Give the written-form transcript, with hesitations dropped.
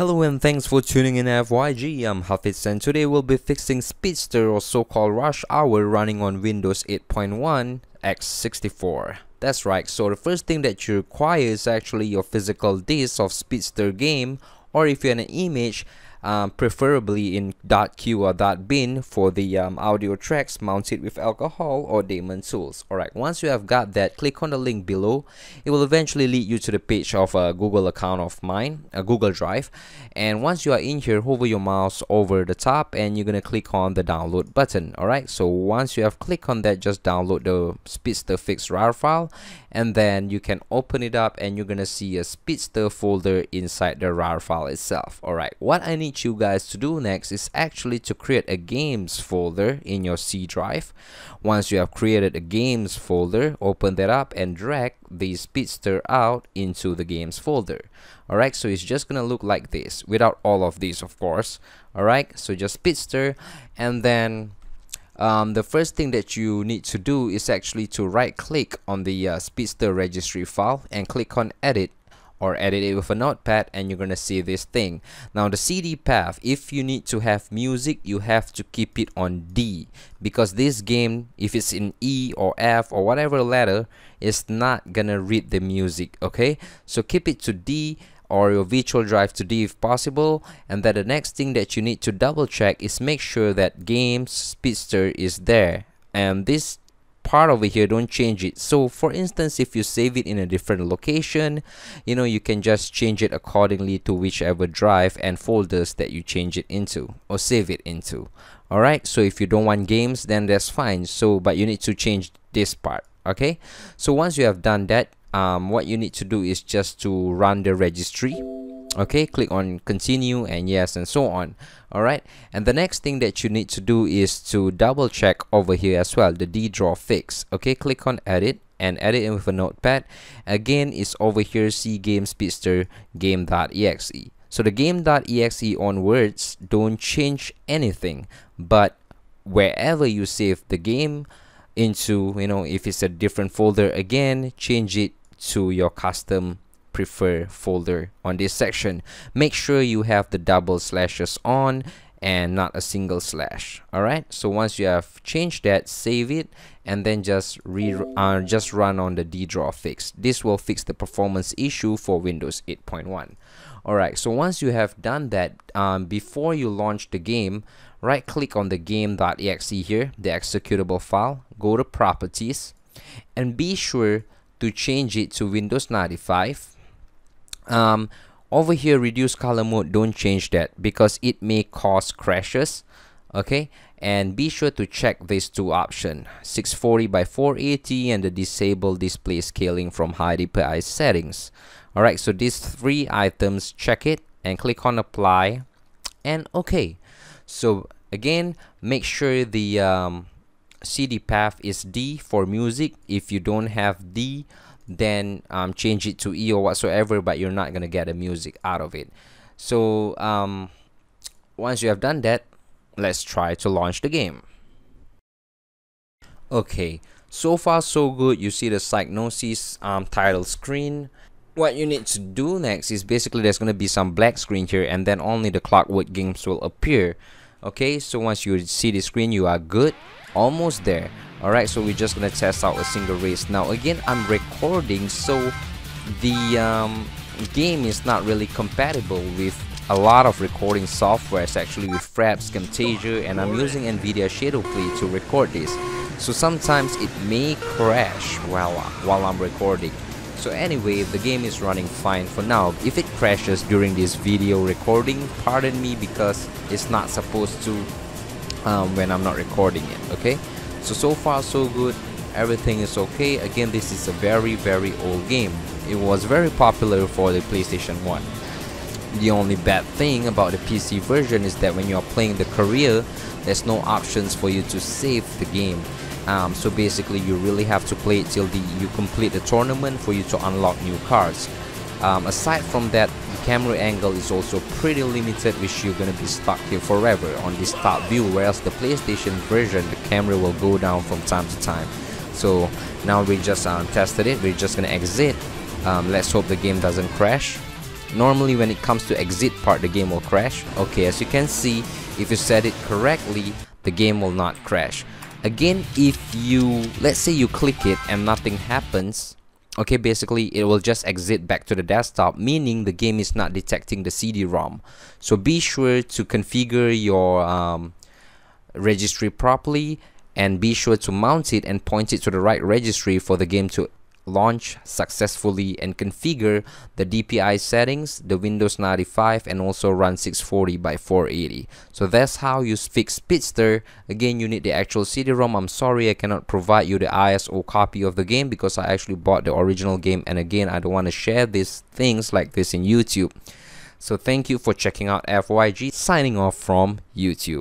Hello and thanks for tuning in FYG. I'm Hafiz and today we'll be fixing Speedster or so-called Rush Hour running on Windows 8.1 x64. That's right, so the first thing that you require is actually your physical disk of Speedster game, or if you're in an image, preferably in .q or .bin for the audio tracks mounted with alcohol or daemon tools. Alright, once you have got that, click on the link below. It will eventually lead you to the page of a Google account of mine, a Google Drive. And once you are in here, hover your mouse over the top and you're gonna click on the download button. Alright, so once you have clicked on that, just download the Speedster fix RAR file, and then you can open it up and you're gonna see a Speedster folder inside the RAR file itself. Alright, what I need you guys to do next is actually to create a games folder in your C drive. Once you have created a games folder, open that up and drag the Speedster out into the games folder. Alright, so it's just gonna look like this without all of these, of course. Alright, so just Speedster, and then the first thing that you need to do is actually to right click on the Speedster registry file and click on edit, or edit it with a notepad, and you're gonna see this thing. Now the CD path, if you need to have music, you have to keep it on D, because this game, if it's in E or F or whatever letter, is not gonna read the music. Okay, so keep it to D or your virtual drive to D if possible. And then the next thing that you need to double check is make sure that games Speedster is there, and this part over here, don't change it. So for instance, if you save it in a different location, you can just change it accordingly to whichever drive and folders that you change it into or save it into. Alright, so if you don't want games, then that's fine. So but you need to change this part. Okay, so once you have done that, what you need to do is just to run the registry. Okay, click on continue and yes and so on. Alright, and the next thing that you need to do is to double check over here as well, the DDrawfix. Okay, click on edit and edit it with a notepad. Again, it's over here, see game Speedster game.exe. So the game.exe onwards, don't change anything, but wherever you save the game into, if it's a different folder, again change it to your custom prefer folder on this section. Make sure you have the double slashes on and not a single slash. Alright, so once you have changed that, save it and then just run on the DDrawfix. This will fix the performance issue for Windows 8.1. Alright, so once you have done that, before you launch the game, right click on the game.exe here, the executable file, go to properties and be sure to change it to Windows 95. Over here, reduce color mode, don't change that because it may cause crashes. Okay, and be sure to check these two options, 640 by 480 and the disable display scaling from high DPI settings. Alright, so these three items, check it and click on apply and okay. So again, make sure the CD path is D for music. If you don't have D, then change it to E or whatsoever, but you're not gonna get a music out of it. So once you have done that, let's try to launch the game. Okay, so far so good. You see the diagnosis title screen. What you need to do next is basically there's gonna be some black screen here, and then only the Clockwork games will appear. Okay, so once you see the screen, you are good, almost there. Alright, so we're just gonna test out a single race. Now again, I'm recording, so the game is not really compatible with a lot of recording softwares, actually with Fraps, Camtasia, and I'm using Nvidia Shadowplay to record this. So sometimes it may crash while I'm recording. So anyway, the game is running fine for now. If it crashes during this video recording, pardon me, because it's not supposed to when I'm not recording it. Okay, so far so good, everything is okay. Again, this is a very old game. It was very popular for the PlayStation 1. The only bad thing about the PC version is that when you're playing the career, there's no options for you to save the game. So basically you really have to play it till you complete the tournament for you to unlock new cards. Aside from that, the camera angle is also pretty limited, which you're gonna be stuck here forever on this top view, whereas the PlayStation version, the camera will go down from time to time. So now we just tested it. We're just gonna exit. Let's hope the game doesn't crash. normally when it comes to exit part, the game will crash. Okay, as you can see, if you set it correctly, the game will not crash. Again, if you, let's say you click it and nothing happens, okay, basically it will just exit back to the desktop, meaning the game is not detecting the CD Rom. So be sure to configure your registry properly, and be sure to mount it and point it to the right registry for the game to launch successfully, and configure the DPI settings, the Windows 95, and also run 640 by 480. So that's how you fix Speedster. Again, you need the actual CD-ROM. I'm sorry I cannot provide you the ISO copy of the game because I actually bought the original game, and again, I don't want to share these things like this in YouTube. So thank you for checking out FYG, signing off from YouTube.